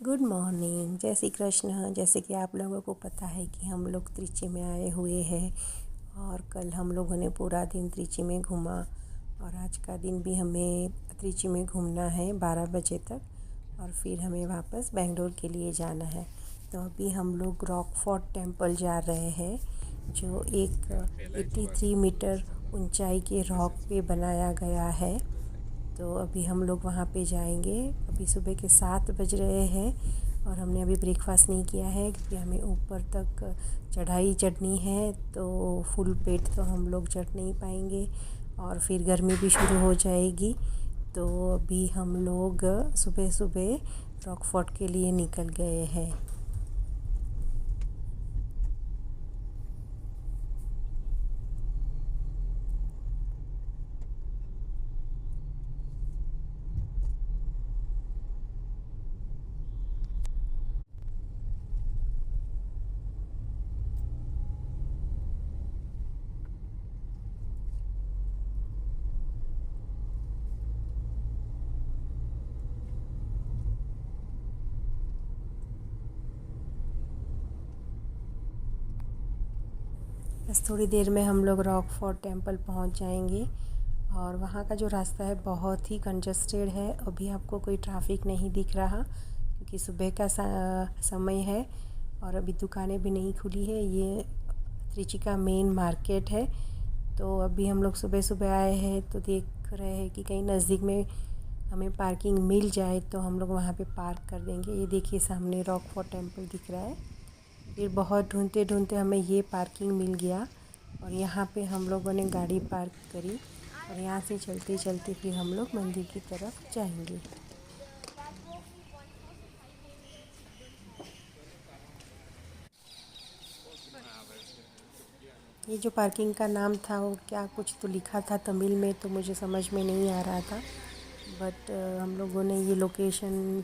Good morning, जय श्री कृष्ण। जैसे कि आप लोगों को पता है कि हम लोग त्रिची में आए हुए हैं और कल हम लोगों ने पूरा दिन त्रिची में घूमा और आज का दिन भी हमें त्रिची में घूमना है 12 बजे तक और फिर हमें वापस बेंगलोर के लिए जाना है। तो अभी हम लोग रॉक फोर्ट टेम्पल जा रहे हैं जो एक 83 मीटर ऊंचाई के रॉक पे बनाया गया है। तो अभी हम लोग वहाँ पे जाएंगे। अभी सुबह के 7 बज रहे हैं और हमने अभी ब्रेकफास्ट नहीं किया है क्योंकि हमें ऊपर तक चढ़ाई चढ़नी है, तो फुल पेट तो हम लोग चढ़ नहीं पाएंगे और फिर गर्मी भी शुरू हो जाएगी। तो अभी हम लोग सुबह सुबह रॉक फोर्ट के लिए निकल गए हैं। बस थोड़ी देर में हम लोग रॉक फोर्ट टेम्पल पहुंच जाएंगे और वहाँ का जो रास्ता है बहुत ही कंजस्टेड है। अभी आपको कोई ट्रैफिक नहीं दिख रहा क्योंकि सुबह का समय है और अभी दुकानें भी नहीं खुली है। ये त्रिची का मेन मार्केट है। तो अभी हम लोग सुबह सुबह आए हैं तो देख रहे हैं कि कहीं नज़दीक में हमें पार्किंग मिल जाए तो हम लोग वहाँ पे पार्क कर देंगे। ये देखिए सामने रॉक फोर्ट टेम्पल दिख रहा है। फिर बहुत ढूंढते ढूंढते हमें ये पार्किंग मिल गया और यहाँ पे हम लोगों ने गाड़ी पार्क करी और यहाँ से चलते चलते फिर हम लोग मंदिर की तरफ जाएंगे। ये जो पार्किंग का नाम था वो क्या कुछ तो लिखा था तमिल में, तो मुझे समझ में नहीं आ रहा था, बट हम लोगों ने ये लोकेशन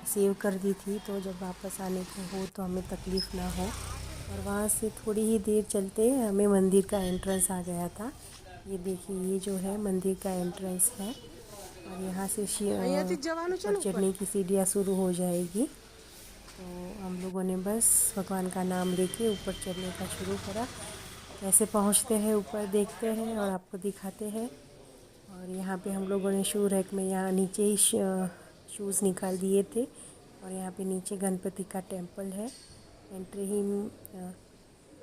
सेव कर दी थी तो जब वापस आने को हो तो हमें तकलीफ़ ना हो। और वहाँ से थोड़ी ही देर चलते हमें मंदिर का एंट्रेंस आ गया था। ये देखिए, ये जो है मंदिर का एंट्रेंस है और यहाँ से ऊपर चढ़ने की सीढ़ियाँ शुरू हो जाएगी। तो हम लोगों ने बस भगवान का नाम लेके ऊपर चढ़ने का शुरू करा। कैसे पहुँचते हैं ऊपर देखते हैं और आपको दिखाते हैं। और यहाँ पे हम लोगों ने शू रैक में यहाँ नीचे ही शूज़ निकाल दिए थे और यहाँ पे नीचे गणपति का टेम्पल है। एंट्री ही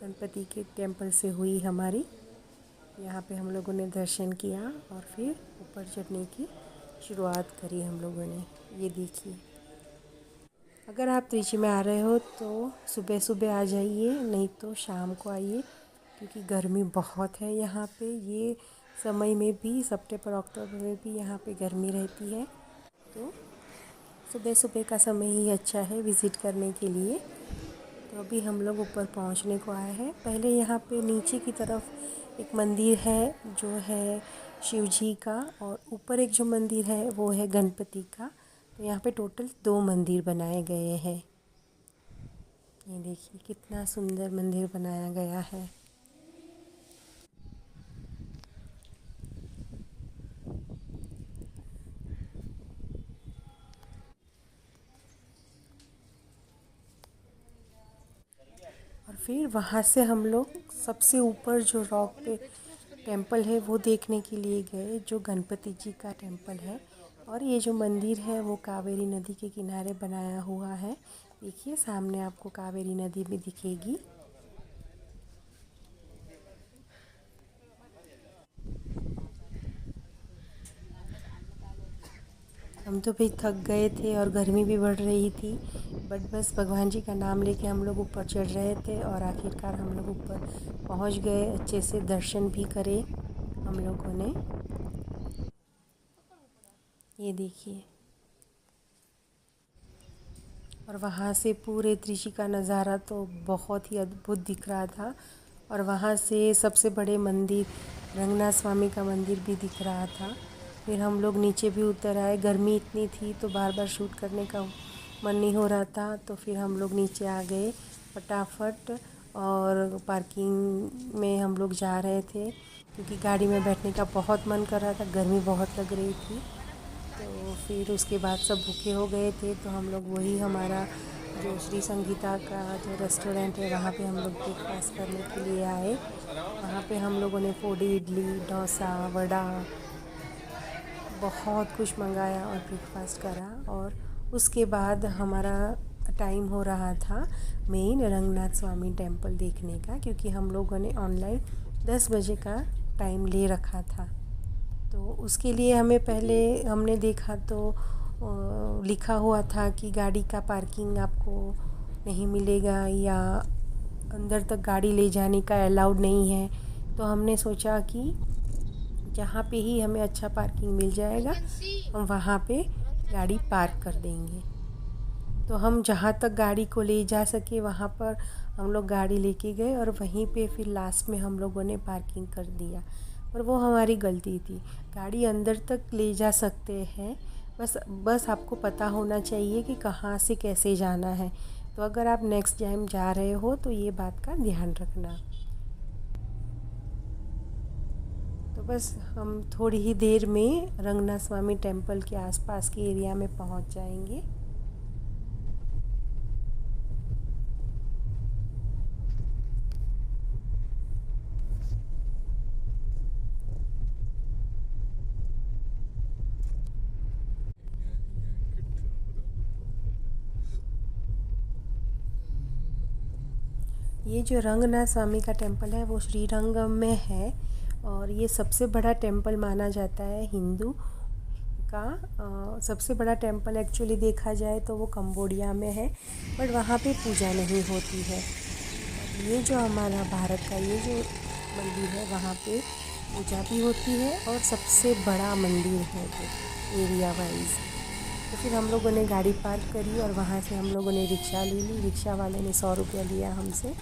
गणपति के टेम्पल से हुई हमारी। यहाँ पे हम लोगों ने दर्शन किया और फिर ऊपर चढ़ने की शुरुआत करी हम लोगों ने। ये देखिए, अगर आप त्रिची में आ रहे हो तो सुबह सुबह आ जाइए, नहीं तो शाम को आइए क्योंकि गर्मी बहुत है यहाँ पे। ये समय में भी सितंबर अक्टूबर में भी यहाँ पे गर्मी रहती है। तो सुबह सुबह का समय ही अच्छा है विज़िट करने के लिए। तो अभी हम लोग ऊपर पहुँचने को आए हैं। पहले यहाँ पे नीचे की तरफ एक मंदिर है जो है शिव जी का, और ऊपर एक जो मंदिर है वो है गणपति का। तो यहाँ पे टोटल 2 मंदिर बनाए गए हैं। ये देखिए कितना सुंदर मंदिर बनाया गया है। और फिर वहाँ से हम लोग सबसे ऊपर जो रॉक पे टेम्पल है वो देखने के लिए गए, जो गणपति जी का टेम्पल है। और ये जो मंदिर है वो कावेरी नदी के किनारे बनाया हुआ है। देखिए सामने आपको कावेरी नदी भी दिखेगी। हम तो भाई थक गए थे और गर्मी भी बढ़ रही थी, बट बस भगवान जी का नाम लेके हम लोग ऊपर चढ़ रहे थे और आखिरकार हम लोग ऊपर पहुंच गए। अच्छे से दर्शन भी करे हम लोगों ने। ये देखिए, और वहाँ से पूरे त्रिची का नज़ारा तो बहुत ही अद्भुत दिख रहा था। और वहाँ से सबसे बड़े मंदिर रंगनाथ स्वामी का मंदिर भी दिख रहा था। फिर हम लोग नीचे भी उतर आए। गर्मी इतनी थी तो बार बार शूट करने का मन नहीं हो रहा था, तो फिर हम लोग नीचे आ गए फटाफट। और पार्किंग में हम लोग जा रहे थे क्योंकि गाड़ी में बैठने का बहुत मन कर रहा था, गर्मी बहुत लग रही थी। तो फिर उसके बाद सब भूखे हो गए थे, तो हम लोग वही हमारा जो श्री संगीता का जो रेस्टोरेंट है वहाँ पे हम लोग ब्रेकफास्ट करने के लिए आए। वहाँ पे हम लोगों ने पोडी, इडली, डोसा, वड़ा बहुत कुछ मंगाया और ब्रेकफास्ट करा। और उसके बाद हमारा टाइम हो रहा था मेन रंगनाथ स्वामी टेम्पल देखने का, क्योंकि हम लोगों ने ऑनलाइन 10 बजे का टाइम ले रखा था। तो उसके लिए हमें पहले हमने देखा तो लिखा हुआ था कि गाड़ी का पार्किंग आपको नहीं मिलेगा या अंदर तक गाड़ी ले जाने का अलाउड नहीं है। तो हमने सोचा कि जहाँ पे ही हमें अच्छा पार्किंग मिल जाएगा हम वहाँ पे गाड़ी पार्क कर देंगे। तो हम जहाँ तक गाड़ी को ले जा सके वहाँ पर हम लोग गाड़ी लेके गए और वहीं पे फिर लास्ट में हम लोगों ने पार्किंग कर दिया। और वो हमारी गलती थी। गाड़ी अंदर तक ले जा सकते हैं, बस आपको पता होना चाहिए कि कहाँ से कैसे जाना है। तो अगर आप नेक्स्ट टाइम जा रहे हो तो ये बात का ध्यान रखना। तो बस हम थोड़ी ही देर में रंगनाथ स्वामी टेम्पल के आसपास के एरिया में पहुंच जाएंगे। ये जो रंगनाथ स्वामी का टेम्पल है वो श्रीरंगम में है और ये सबसे बड़ा टेम्पल माना जाता है हिंदू का। सबसे बड़ा टेम्पल एक्चुअली देखा जाए तो वो कंबोडिया में है, बट वहाँ पे पूजा नहीं होती है। ये जो हमारा भारत का ये जो मंदिर है वहाँ पे पूजा भी होती है और सबसे बड़ा मंदिर है वो एरिया वाइज। तो फिर हम लोगों ने गाड़ी पार्क करी और वहाँ से हम लोगों ने रिक्शा ले ली। रिक्शा वाले ने 100 रुपया लिया हमसे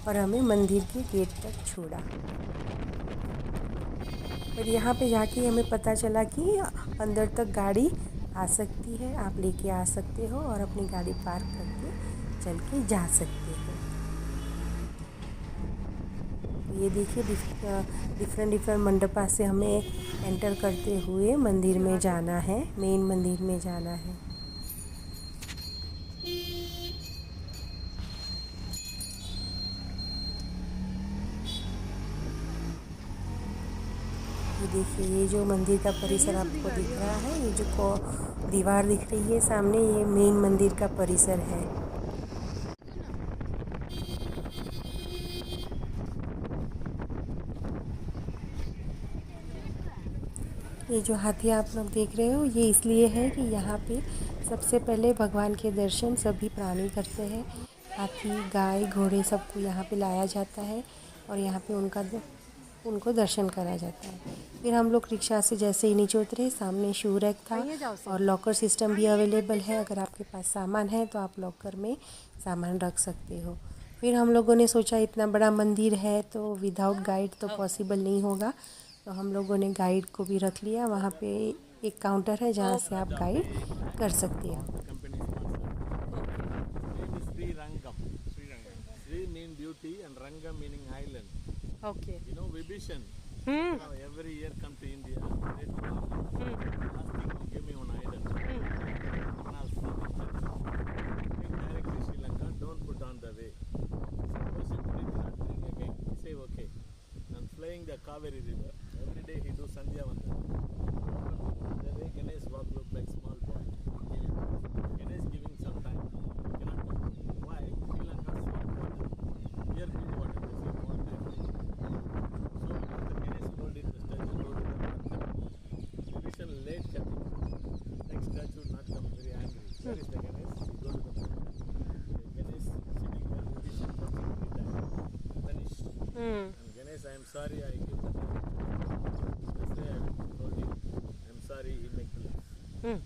और हमें मंदिर के गेट तक छोड़ा। फिर यहाँ पे जाके हमें पता चला कि अंदर तक गाड़ी आ सकती है, आप लेके आ सकते हो और अपनी गाड़ी पार्क करके चल के जा सकते हो। ये देखिए डिफरेंट मंडपा से हमें एंटर करते हुए मंदिर में जाना है, मेन मंदिर में जाना है। ये देखिए ये जो मंदिर का परिसर आपको दिख रहा है, ये जो दीवार दिख रही है सामने, ये मेन मंदिर का परिसर है। ये जो हाथी आप लोग देख रहे हो ये इसलिए है कि यहाँ पे सबसे पहले भगवान के दर्शन सभी प्राणी करते हैं। हाथी, गाय, घोड़े सबको यहाँ पे लाया जाता है और यहाँ पे उनको दर्शन करा जाता है। फिर हम लोग रिक्शा से जैसे ही नीचे उतरे सामने शू रैक था और लॉकर सिस्टम भी अवेलेबल है। अगर आपके पास सामान है तो आप लॉकर में सामान रख सकते हो। फिर हम लोगों ने सोचा इतना बड़ा मंदिर है तो विदाउट गाइड तो पॉसिबल नहीं होगा, तो हम लोगों ने गाइड को भी रख लिया। वहाँ पे एक काउंटर है जहाँ से आप गाइड कर सकते हो। Sri mean beauty and Rangam meaning island. Okay. You know Vibhishan? Now every year come to India. Asking to give me one island. Directly Sri Lanka, don't put on the way. Suppose you put it not doing again. He say okay. I'm flying the Kaveri river. Every day he do Sandhya Vandana. The way Ganesh walk look like small boy. Ganesh giving some time. Cannot come. Why? Sri Lanka swamp water. Here good water. They say more time. So after Ganesh told it, the statue go to the north. Vibhishan late coming. Next statue not come very angry. Where is the Ganesh? He go to the north. Ganesh sitting there. Vibhishan comes and he died. Vanished. And Ganesh, I am sorry I give the time. That's why I told him, I am sorry he make the leaves. See,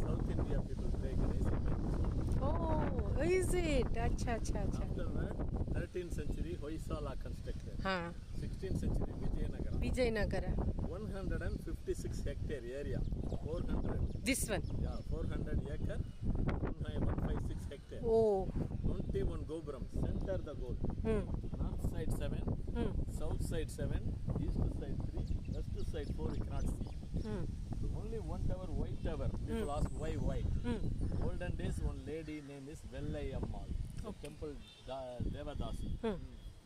South India people pray Ganesh, he make the Oh, is it? अच्छा अच्छा अच्छा। Afterward, 13th century, Hoysala constructed. हाँ, 16th century, Vijayanagara. Vijayanagar. 156 hectare area. 400. This one. Yeah, 400 acre. 156 hectare. Oh. 21 Gopuram. Center the goal. North side 7. South side 7. East side 3. West side 4. You cannot see. So only one tower, white tower. lady name is Vellai Ammal. It's a temple Devadasi.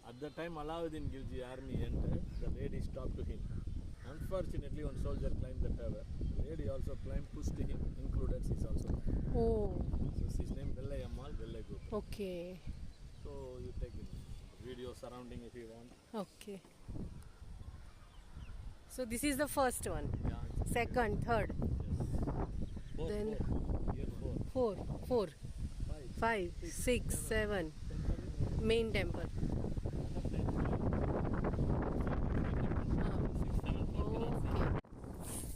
At the time Alauddin Khilji army entered, the lady stopped him. Unfortunately, one soldier climbed the tower. The lady also climbed, pushed him, included. She's also climbed. Oh, So she's named Vellai Ammal, Vellai Group. okay, So you take a video surrounding if you want. okay. So this is the first one. Yeah. Second, third, Four, Then- Here four. four, Five. 5, 6, 7. Main temple.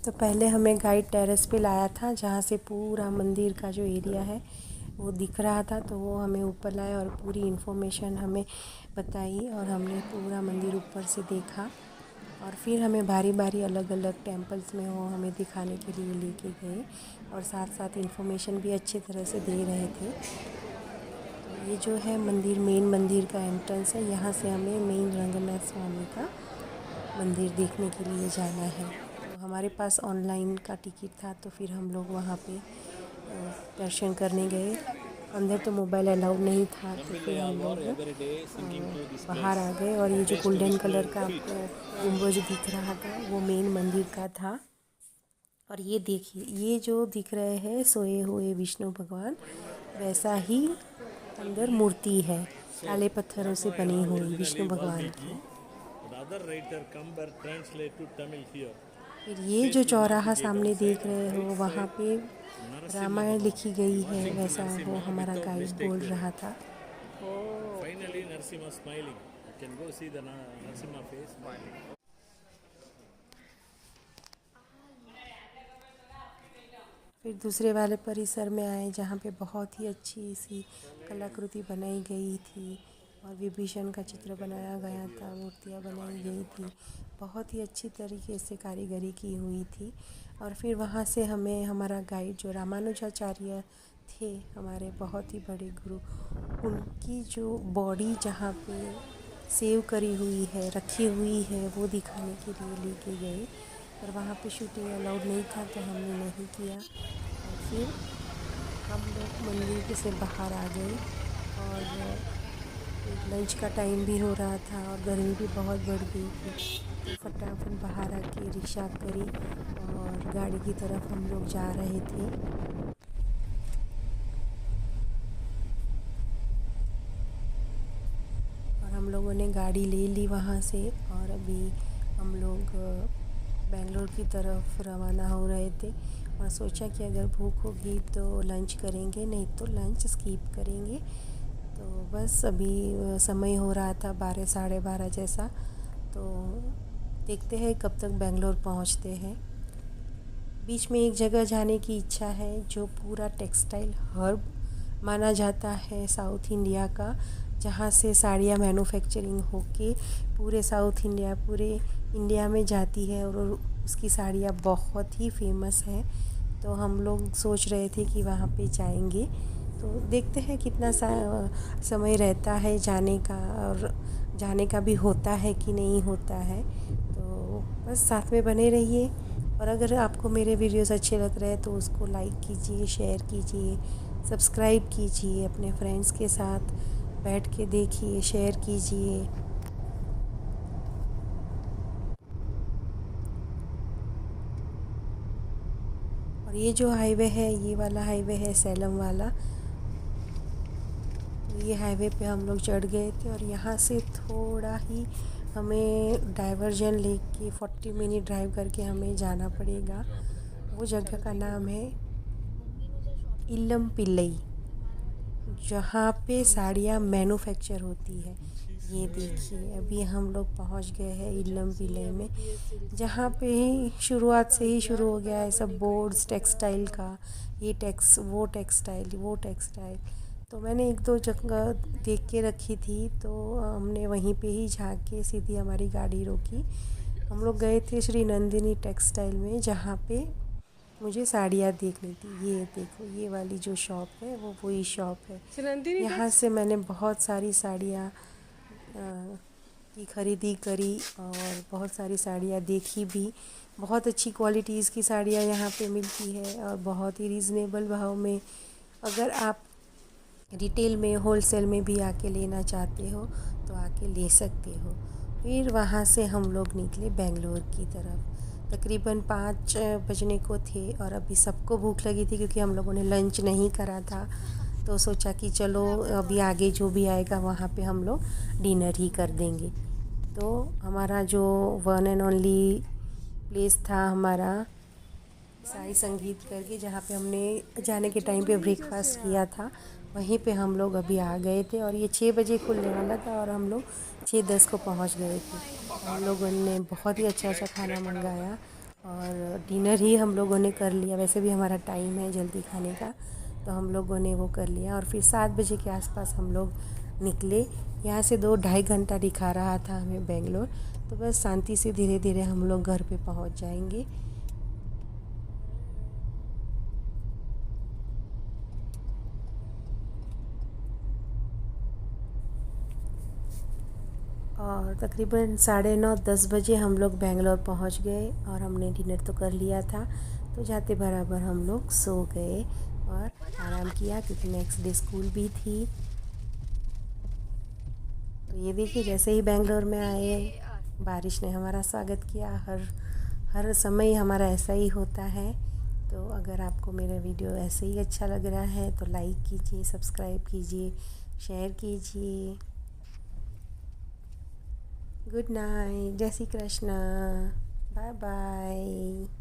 तो पहले हमें guide terrace पे लाया था जहाँ से पूरा मंदिर का जो एरिया है वो दिख रहा था, तो वो हमें ऊपर लाया और पूरी इन्फॉर्मेशन हमें बताई और हमने पूरा मंदिर ऊपर से देखा। और फिर हमें बारी बारी अलग अलग टेम्पल्स में वो हमें दिखाने के लिए लेके गए और साथ साथ इन्फॉर्मेशन भी अच्छी तरह से दे रहे थे। तो ये जो है मंदिर, मेन मंदिर का एंट्रेंस है। यहाँ से हमें मेन रंगनाथ स्वामी का मंदिर देखने के लिए जाना है। तो हमारे पास ऑनलाइन का टिकट था, तो फिर हम लोग वहाँ पे दर्शन करने गए। अंदर तो मोबाइल अलाउड नहीं था, तो फिर हम लोग बाहर आ गए। और ये जो गोल्डन कलर का आपको गुंबज दिख रहा था वो मेन मंदिर का था। और ये देखिए, ये जो दिख रहे हैं सोए हुए विष्णु भगवान, वैसा ही अंदर मूर्ति है काले पत्थरों से बनी हुई विष्णु भगवान की। The other writer Kambar translate to Tamil here. फिर ये जो चौराहा सामने देख रहे हो वहाँ पे रामायण लिखी गई है, वैसा वो हमारा गाइड बोल रहा था। Finally, Narasimha smiling. You can go see the Narasimha face smiling. फिर दूसरे वाले परिसर में आए जहाँ पे बहुत ही अच्छी सी कलाकृति बनाई गई थी और विभीषण का चित्र बनाया गया था, मूर्तियाँ बनाई गई थी, बहुत ही अच्छी तरीके से कारीगरी की हुई थी। और फिर वहाँ से हमें हमारा गाइड जो रामानुजाचार्य थे, हमारे बहुत ही बड़े गुरु, उनकी जो बॉडी जहाँ पे सेव करी हुई है, रखी हुई है, वो दिखाने के लिए लेके गए। पर वहाँ पे शूटिंग अलाउड नहीं था, तो हमने नहीं किया। और फिर हम लोग मंदिर से बाहर आ गए और लंच का टाइम भी हो रहा था और गर्मी भी बहुत बढ़ गई थी। तो फटाफट बाहर आके रिक्शा करी और गाड़ी की तरफ हम लोग जा रहे थे। और हम लोगों ने गाड़ी ले ली वहाँ से और अभी हम लोग बेंगलोर की तरफ रवाना हो रहे थे। और सोचा कि अगर भूख होगी तो लंच करेंगे, नहीं तो लंच स्किप करेंगे। तो बस अभी समय हो रहा था 12 साढ़े 12 जैसा, तो देखते हैं कब तक बेंगलोर पहुंचते हैं। बीच में एक जगह जाने की इच्छा है जो पूरा टेक्सटाइल हब माना जाता है साउथ इंडिया का, जहाँ से साड़ियाँ मैन्युफैक्चरिंग होके पूरे साउथ इंडिया, पूरे इंडिया में जाती है और उसकी साड़ियाँ बहुत ही फेमस हैं। तो हम लोग सोच रहे थे कि वहाँ पे जाएंगे, तो देखते हैं कितना समय रहता है जाने का और जाने का भी होता है कि नहीं होता है। तो बस साथ में बने रहिए। और अगर आपको मेरे वीडियोस अच्छे लग रहे हैं तो उसको लाइक कीजिए, शेयर कीजिए, सब्सक्राइब कीजिए, अपने फ्रेंड्स के साथ बैठ के देखिए, शेयर कीजिए। और ये जो हाईवे है, ये वाला हाईवे है सैलम वाला। ये हाईवे पे हम लोग चढ़ गए थे और यहाँ से थोड़ा ही हमें डाइवर्जन लेके 40 मिनट ड्राइव करके हमें जाना पड़ेगा। वो जगह का नाम है इल्लम पिल्लई, जहाँ पे साड़ियाँ मैन्युफैक्चर होती है। ये देखिए, अभी हम लोग पहुँच गए हैं इल्लम पिल्लई में, जहाँ पे ही शुरुआत से ही शुरू हो गया है सब बोर्ड्स टेक्सटाइल का, ये वो टेक्सटाइल। तो मैंने एक दो जगह देख के रखी थी, तो हमने वहीं पे ही जाके सीधी हमारी गाड़ी रोकी। हम लोग गए थे श्री नंदिनी टेक्सटाइल में, जहाँ पे मुझे साड़ियाँ देखनी थी। ये देखो, ये वाली जो शॉप है वो वही शॉप है। यहाँ से मैंने बहुत सारी साड़ियाँ की ख़रीदी करी और बहुत सारी साड़ियाँ देखी भी। बहुत अच्छी क्वालिटीज़ की साड़ियाँ यहाँ पे मिलती है और बहुत ही रीज़नेबल भाव में। अगर आप रिटेल में, होलसेल में भी आके लेना चाहते हो तो आके ले सकते हो। फिर वहाँ से हम लोग निकले बेंगलोर की तरफ। तकरीबन 5 बजने को थे और अभी सबको भूख लगी थी क्योंकि हम लोगों ने लंच नहीं करा था। तो सोचा कि चलो अभी आगे जो भी आएगा वहाँ पे हम लोग डिनर ही कर देंगे। तो हमारा जो वन एंड ओनली प्लेस था हमारा साई संगीत करके, जहाँ पे हमने जाने के टाइम पे ब्रेकफास्ट किया था, वहीं पे हम लोग अभी आ गए थे। और ये 6 बजे खुलने वाला था और हम लोग 6:10 को पहुँच गए थे। हम लोगों ने बहुत ही अच्छा अच्छा खाना मंगाया और डिनर ही हम लोगों ने कर लिया। वैसे भी हमारा टाइम है जल्दी खाने का, तो हम लोगों ने वो कर लिया। और फिर 7 बजे के आसपास हम लोग निकले। यहाँ से 2-2.5 घंटा दिखा रहा था हमें बेंगलोर। तो बस शांति से धीरे धीरे हम लोग घर पे पहुँच जाएंगे। और तकरीबन 9:30-10 बजे हम लोग बेंगलोर पहुंच गए और हमने डिनर तो कर लिया था। तो जाते बराबर हम लोग सो गए और आराम किया क्योंकि नेक्स्ट डे स्कूल भी थी। तो ये देखिए, जैसे ही बेंगलोर में आए बारिश ने हमारा स्वागत किया। हर समय हमारा ऐसा ही होता है। तो अगर आपको मेरा वीडियो ऐसे ही अच्छा लग रहा है तो लाइक कीजिए, सब्सक्राइब कीजिए, शेयर कीजिए। गुड नाइट, जय श्री कृष्णा, बाय बाय।